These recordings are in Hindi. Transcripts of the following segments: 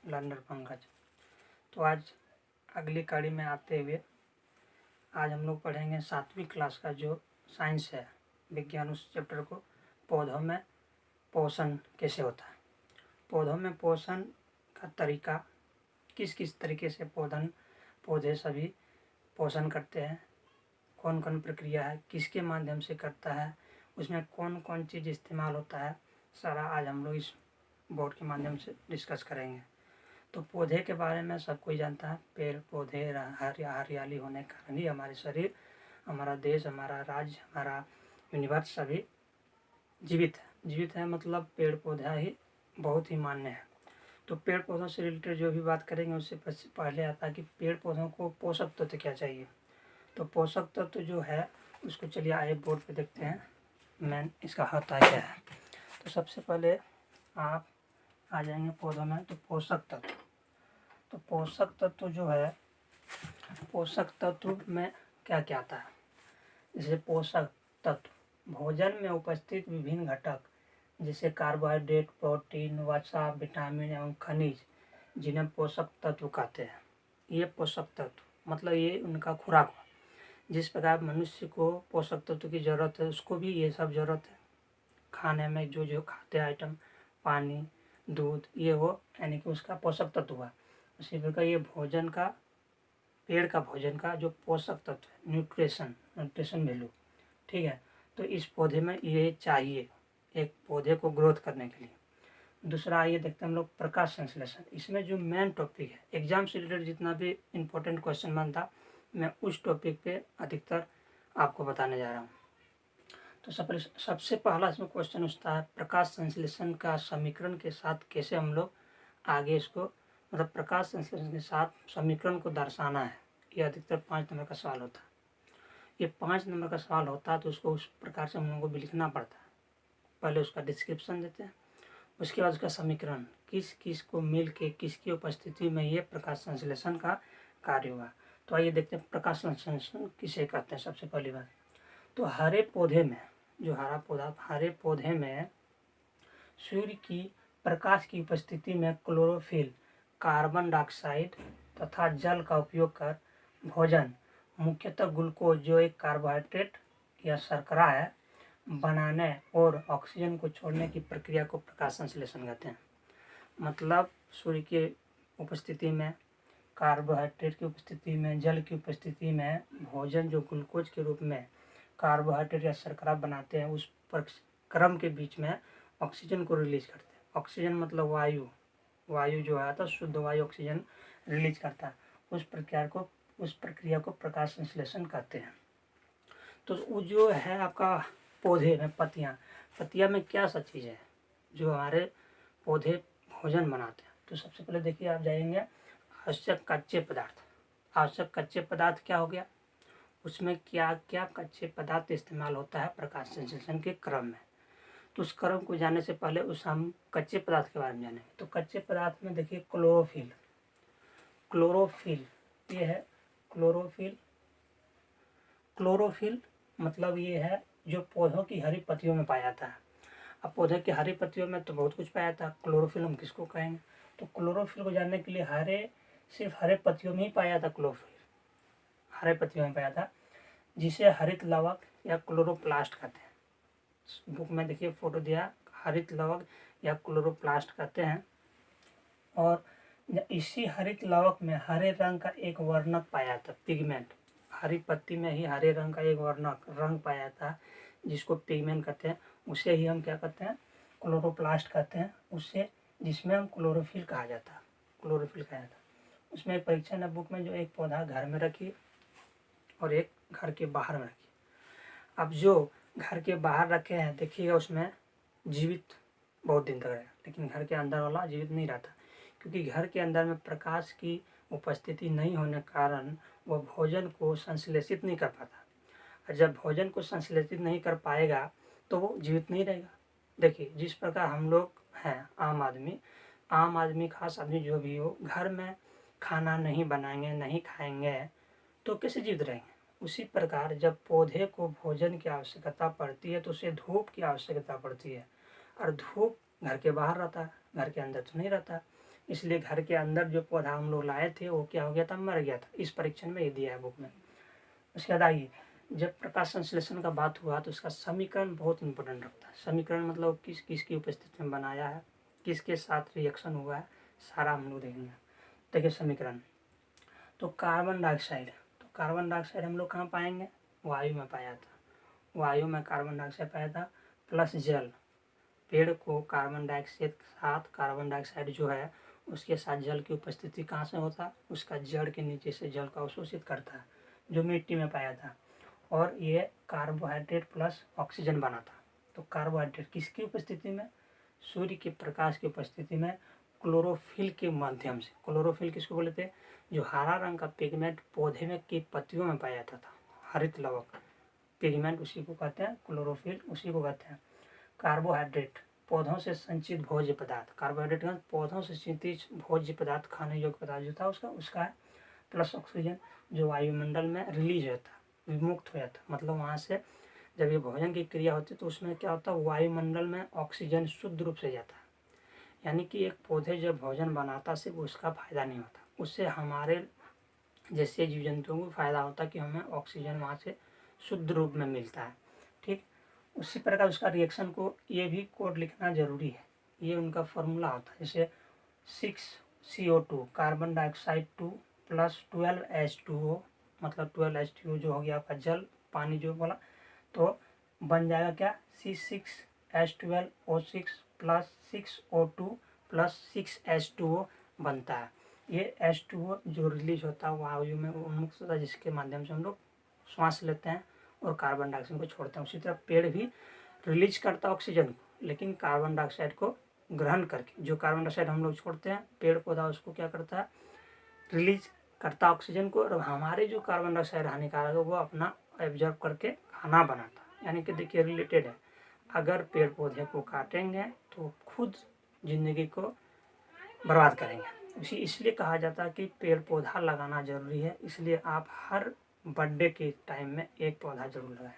लर्नर पंकज। तो आज अगली कड़ी में आते हुए आज हम लोग पढ़ेंगे 7वीं क्लास का जो साइंस है, विज्ञान, उस चैप्टर को, पौधों में पोषण कैसे होता है। पौधों में पोषण का तरीका, किस किस तरीके से पौधे सभी पोषण करते हैं, कौन कौन प्रक्रिया है, किसके माध्यम से करता है, उसमें कौन कौन चीज़ इस्तेमाल होता है, सारा आज हम लोग इस बोर्ड के माध्यम से डिस्कस करेंगे। तो पौधे के बारे में सब कोई जानता है, पेड़ पौधे हरियाली होने के कारण ही हमारे शरीर, हमारा देश, हमारा राज्य, हमारा यूनिवर्स सभी जीवित है मतलब पेड़ पौधा ही बहुत ही मान्य है। तो पेड़ पौधों से रिलेटेड जो भी बात करेंगे उससे पहले आता है कि पेड़ पौधों को पोषक तत्व क्या चाहिए। तो पोषक तत्व जो है उसको चलिए आए बोर्ड पे देखते हैं मेन इसका होता क्या है। तो सबसे पहले आप आ जाएंगे पौधों में, तो पोषक तत्व। तो पोषक तत्व जो है, पोषक तत्व में क्या क्या आता है। जैसे पोषक तत्व भोजन में उपस्थित विभिन्न घटक जैसे कार्बोहाइड्रेट, प्रोटीन, वसा, विटामिन एवं खनिज, जिन्हें पोषक तत्व कहते हैं। ये पोषक तत्व मतलब ये उनका खुराक हुआ। जिस प्रकार मनुष्य को पोषक तत्व की ज़रूरत है, उसको भी ये सब ज़रूरत है। खाने में जो जो खाते आइटम, पानी, दूध, ये वो यानी कि उसका पोषक तत्व हुआ। उसी प्रकार ये भोजन का, पेड़ का भोजन का जो पोषक तत्व है, न्यूट्रिशन वैल्यू, ठीक है। तो इस पौधे में ये चाहिए एक पौधे को ग्रोथ करने के लिए। दूसरा आइए देखते हैं हम लोग प्रकाश संश्लेषण। इसमें जो मेन टॉपिक है, एग्जाम से रिलेटेड जितना भी इम्पोर्टेंट क्वेश्चन बनता मैं उस टॉपिक पे अधिकतर आपको बताने जा रहा हूँ। तो सबसे पहला इसमें क्वेश्चन उठता है, प्रकाश संश्लेषण का समीकरण के साथ कैसे हम लोग आगे इसको, मतलब प्रकाश संश्लेषण के साथ समीकरण को दर्शाना है। ये अधिकतर 5 नंबर का सवाल होता है। ये 5 नंबर का सवाल होता है तो उसको उस प्रकार से हम लोगों को भी लिखना पड़ता है। पहले उसका डिस्क्रिप्शन देते हैं, उसके बाद उसका समीकरण, किस किस को मिल के किसकी उपस्थिति में ये प्रकाश संश्लेषण का कार्य हुआ। तो आइए देखते हैं प्रकाश संश्लेषण किसे कहते हैं। सबसे पहली बात, तो हरे पौधे में, जो हरा पौधा, हरे पौधे में सूर्य की प्रकाश की उपस्थिति में क्लोरोफिल, कार्बन डाइऑक्साइड तथा जल का उपयोग कर भोजन, मुख्यतः ग्लूकोज जो एक कार्बोहाइड्रेट या शर्करा है, बनाने और ऑक्सीजन को छोड़ने की प्रक्रिया को प्रकाश संश्लेषण कहते हैं। मतलब सूर्य की उपस्थिति में, कार्बोहाइड्रेट की उपस्थिति में, जल की उपस्थिति में भोजन जो ग्लूकोज के रूप में कार्बोहाइड्रेट या शर्करा बनाते हैं, उस क्रम के बीच में ऑक्सीजन को रिलीज करते हैं। ऑक्सीजन मतलब वायु जो है तो शुद्ध वायु ऑक्सीजन रिलीज करता है। उस प्रक्रिया को प्रकाश संश्लेषण कहते हैं। तो वो जो है आपका पौधे में पत्तियां में क्या सा चीज़ है जो हमारे पौधे भोजन बनाते हैं। तो सबसे पहले देखिए आप जाएंगे आवश्यक कच्चे पदार्थ। आवश्यक कच्चे पदार्थ क्या हो गया, उसमें क्या क्या कच्चे पदार्थ इस्तेमाल होता है प्रकाश संश्लेषण के क्रम में। तो उस क्रम को जानने से पहले हम कच्चे पदार्थ के बारे में जानेंगे। तो कच्चे पदार्थ में देखिए क्लोरोफिल ये है। क्लोरोफिल मतलब ये है जो पौधों की हरी पत्तियों में पाया जाता है। अब पौधे की हरी पत्तियों में तो बहुत कुछ पाया जाता है, क्लोरोफिल हम किसको कहेंगे। तो क्लोरोफिल को जानने के लिए सिर्फ हरे पत्तियों में ही पाया जाता, क्लोरोफिल हरे पत्तियों में पाया जाता, जिसे हरित लवक या क्लोरोप्लास्ट कहते हैं। बुक में देखिए फोटो दिया, हरित लवक या क्लोरोप्लास्ट कहते हैं। और इसी हरित लवक में हरे रंग का एक वर्णक पाया जाता, पिगमेंट। हरी पत्ती में ही हरे रंग का एक वर्णक रंग पाया जाता जिसको पिगमेंट कहते हैं। उसे ही हम क्या कहते हैं, क्लोरोप्लास्ट कहते हैं। उससे जिसमें हम क्लोरोफिल कहा जाता। उसमें एक परीक्षण है बुक में, जो एक पौधा घर में रखिए और एक घर के बाहर में रखिए। अब जो घर के बाहर रखे हैं देखिएगा उसमें जीवित बहुत दिन तक रहेगा, लेकिन घर के अंदर वाला जीवित नहीं रहता, क्योंकि घर के अंदर में प्रकाश की उपस्थिति नहीं होने के कारण वह भोजन को संश्लेषित नहीं कर पाता। और जब भोजन को संश्लेषित नहीं कर पाएगा तो वो जीवित नहीं रहेगा। देखिए जिस प्रकार हम लोग हैं आम आदमी खास आदमी जो भी हो, घर में खाना नहीं बनाएंगे, नहीं खाएंगे तो कैसे जीवित रहेंगे। उसी प्रकार जब पौधे को भोजन की आवश्यकता पड़ती है तो उसे धूप की आवश्यकता पड़ती है, और धूप घर के बाहर रहता है, घर के अंदर तो नहीं रहता। इसलिए घर के अंदर जो पौधा हम लोग लाए थे वो क्या हो गया था, मर गया था। इस परीक्षण में ये दिया है बुक में। उसके बाद आइए, जब प्रकाश संश्लेषण का बात हुआ तो इसका समीकरण बहुत इंपॉर्टेंट रखता है। समीकरण मतलब किस किस की उपस्थिति में बनाया है, किसके साथ रिएक्शन हुआ है, सारा हम लोग देखेंगे। देखिए समीकरण, तो कार्बन डाइऑक्साइड, तो कार्बन डाइऑक्साइड हम लोग कहाँ पाएंगे, वायु में पाया था। वायु में कार्बन डाइऑक्साइड पाया था प्लस जल। पेड़ को कार्बन डाइऑक्साइड के साथ, कार्बन डाइऑक्साइड जो है उसके साथ जल की उपस्थिति कहाँ से होता है, उसका जड़ के नीचे से जल का अवशोषित करता है, जो मिट्टी में पाया था। और ये कार्बोहाइड्रेट प्लस ऑक्सीजन बना था। तो कार्बोहाइड्रेट किसकी उपस्थिति में, सूर्य के प्रकाश की उपस्थिति में क्लोरोफिल के माध्यम से। क्लोरोफिल किसको बोलते हैं, जो हरा रंग का पिगमेंट पौधे में की पत्तियों में पाया जाता था, हरित लवक पिगमेंट, उसी को कहते हैं क्लोरोफिल, उसी को कहते हैं। कार्बोहाइड्रेट पौधों से संचित भोज्य पदार्थ, कार्बोहाइड्रेट पौधों से संचित भोज्य पदार्थ, खाने योग्य पदार्थ जो था उसका है। प्लस ऑक्सीजन जो वायुमंडल में रिलीज होता है, विमुक्त हो जाता है, मतलब वहाँ से जब ये भोजन की क्रिया होती है तो उसमें क्या होता है, वायुमंडल में ऑक्सीजन शुद्ध रूप से जाता है। यानी कि एक पौधे जब भोजन बनाता सिर्फ उसका फायदा नहीं होता, उससे हमारे जैसे जीव जंतुओं को फायदा होता है कि हमें ऑक्सीजन वहाँ से शुद्ध रूप में मिलता है। ठीक, उसी प्रकार उसका रिएक्शन को ये भी कोड लिखना जरूरी है। ये उनका फॉर्मूला होता है, जैसे 6CO2 carbon dioxide 2 plus 12H2O, मतलब 12H2O जो हो गया आपका जल, पानी जो बोला, तो बन जाएगा क्या, C6H12O6 plus 6O2 plus 6H2O बनता है। ये H2O जो रिलीज होता है वायु में उन्मुक्त होता है, जिसके माध्यम से हम लोग श्वास लेते हैं और कार्बन डाइऑक्साइड को छोड़ते हैं। उसी तरह पेड़ भी रिलीज करता है ऑक्सीजन को, लेकिन कार्बन डाइऑक्साइड को ग्रहण करके, जो कार्बन डाइऑक्साइड हम लोग छोड़ते हैं पेड़ पौधा उसको क्या करता है, रिलीज करता है ऑक्सीजन को, और हमारे जो कार्बन डाइऑक्साइड हानिकारक है वो अपना एब्जॉर्ब करके खाना बनाता है। यानी कि देखिए रिलेटेड है, अगर पेड़ पौधे को काटेंगे तो खुद जिंदगी को बर्बाद करेंगे। इसलिए कहा जाता है कि पेड़ पौधा लगाना जरूरी है, इसलिए आप हर बर्थडे के टाइम में एक पौधा जरूर लगाएं।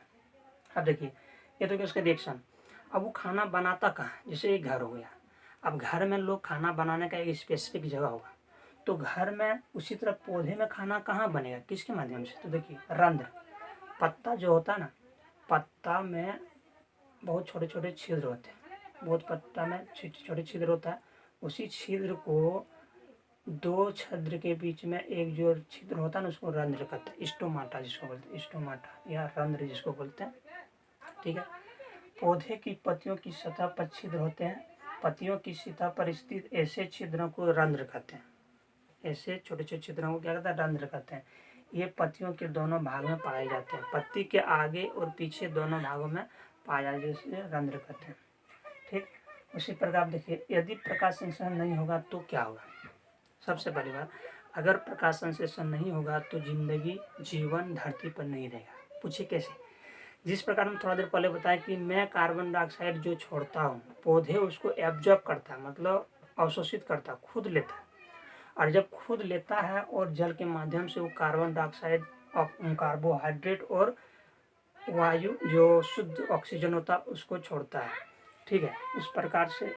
अब देखिए ये तो उसका रिएक्शन। अब वो खाना बनाता कहाँ है, जैसे एक घर हो गया, अब घर में लोग खाना बनाने का एक स्पेसिफिक जगह होगा, तो घर में उसी तरह पौधे में खाना कहाँ बनेगा, किसके माध्यम से, तो देखिए रंध्र, पत्ता जो होता है ना, पत्ता में बहुत छोटे छोटे छिद्र होते हैं, बहुत पत्ता में छोटे छिद्र होता है, उसी छिद्र को दो छिद्र के बीच में एक जो छिद्र होता है ना उसको रंध्र कहते हैं, स्टोमाटा जिसको बोलते हैं, स्टोमाटा या रंध्र जिसको बोलते हैं। ठीक है, पौधे की पत्तियों की सतह पर छिद्र होते हैं, पत्तियों की सतह पर स्थित ऐसे छिद्रों को रंध्र कहते हैं। ऐसे छोटे छोटे छिद्रों को क्या कहते हैं, रंध्र कहते हैं। ये पत्तियों के दोनों भाग में पाए जाते हैं, पत्ती के आगे और पीछे दोनों भागों में पाया जाते हैं, इसलिए रंध्र कहते हैं। ठीक, उसी प्रकार देखिए यदि प्रकाश संश्लेषण नहीं होगा तो क्या होगा। सबसे पहली बात, अगर प्रकाश संश्लेषण नहीं होगा तो जिंदगी जीवन धरती पर नहीं रहेगा। पूछिए कैसे, जिस प्रकार हम थोड़ा देर पहले बताया कि मैं कार्बन डाइऑक्साइड जो छोड़ता हूँ पौधे उसको एब्जॉर्ब करता है, मतलब अवशोषित करता है, खुद लेता है, और जब खुद लेता है और जल के माध्यम से वो कार्बन डाइऑक्साइड, कार्बोहाइड्रेट और वायु जो शुद्ध ऑक्सीजन होता है उसको छोड़ता है। ठीक है, उस प्रकार से